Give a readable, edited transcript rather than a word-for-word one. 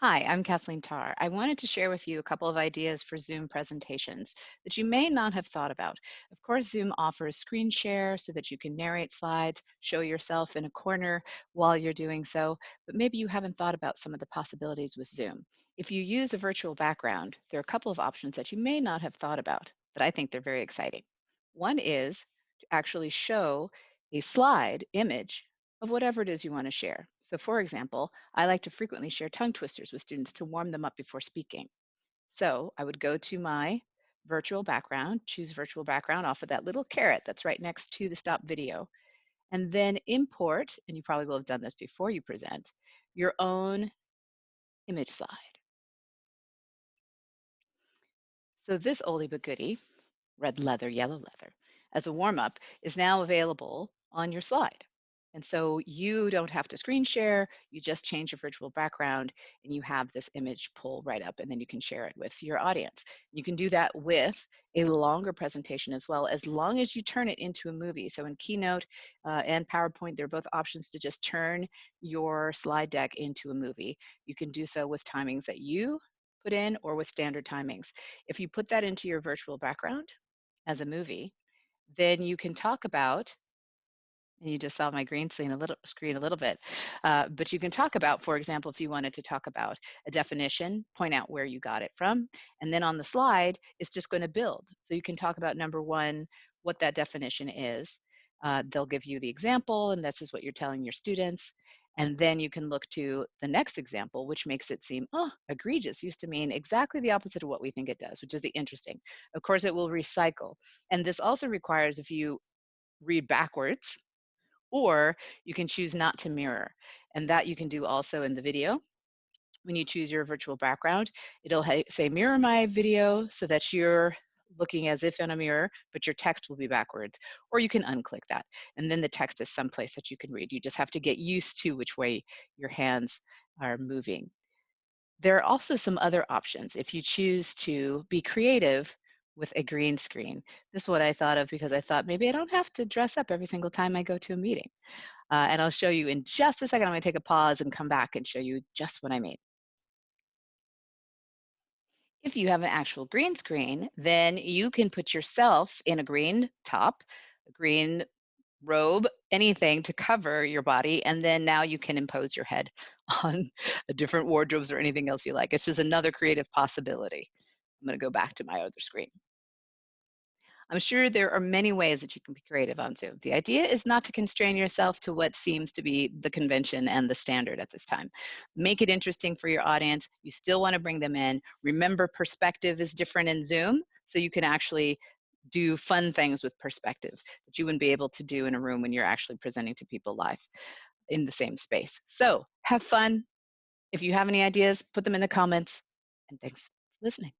Hi, I'm Kathleen Tarr. I wanted to share with you a couple of ideas for Zoom presentations that you may not have thought about. Of course, Zoom offers screen share so that you can narrate slides, show yourself in a corner while you're doing so, but maybe you haven't thought about some of the possibilities with Zoom. If you use a virtual background, there are a couple of options that you may not have thought about, but I think they're very exciting. One is to actually show a slide image of whatever it is you want to share. So, for example, I like to frequently share tongue twisters with students to warm them up before speaking. So, I would go to my virtual background, choose virtual background off of that little caret that's right next to the stop video, and then import, and you probably will have done this before you present, your own image slide. So, this oldie but goodie, red leather, yellow leather, as a warm up is now available on your slide. And so you don't have to screen share, you just change your virtual background and you have this image pull right up and then you can share it with your audience. You can do that with a longer presentation as long as you turn it into a movie. So in Keynote and PowerPoint, there are both options to just turn your slide deck into a movie. You can do so with timings that you put in or with standard timings. If you put that into your virtual background, as a movie, then you can talk about, and you just saw my green screen a little bit, but you can talk about, for example, if you wanted to talk about a definition, point out where you got it from, and then on the slide, it's just going to build. So you can talk about number one, what that definition is. They'll give you the example, and this is what you're telling your students. And then you can look to the next example, which makes it seem, oh, egregious used to mean exactly the opposite of what we think it does, which is the interesting. Of course, it will recycle. And this also requires if you read backwards, or you can choose not to mirror. And that you can do also in the video. When you choose your virtual background, it'll say mirror my video so that you're looking as if in a mirror, but your text will be backwards. Or you can unclick that. And then the text is someplace that you can read. You just have to get used to which way your hands are moving. There are also some other options if you choose to be creative with a green screen. This is what I thought of because I thought maybe I don't have to dress up every single time I go to a meeting. And I'll show you in just a second. I'm going to take a pause and come back and show you just what I mean. If you have an actual green screen, then you can put yourself in a green top, a green robe, anything to cover your body, and then now you can impose your head on different wardrobes or anything else you like. It's just another creative possibility. I'm going to go back to my other screen. I'm sure there are many ways that you can be creative on Zoom. The idea is not to constrain yourself to what seems to be the convention and the standard at this time. Make it interesting for your audience. You still want to bring them in. Remember, perspective is different in Zoom, so you can actually do fun things with perspective that you wouldn't be able to do in a room when you're actually presenting to people live in the same space. So have fun. If you have any ideas, put them in the comments. And thanks for listening.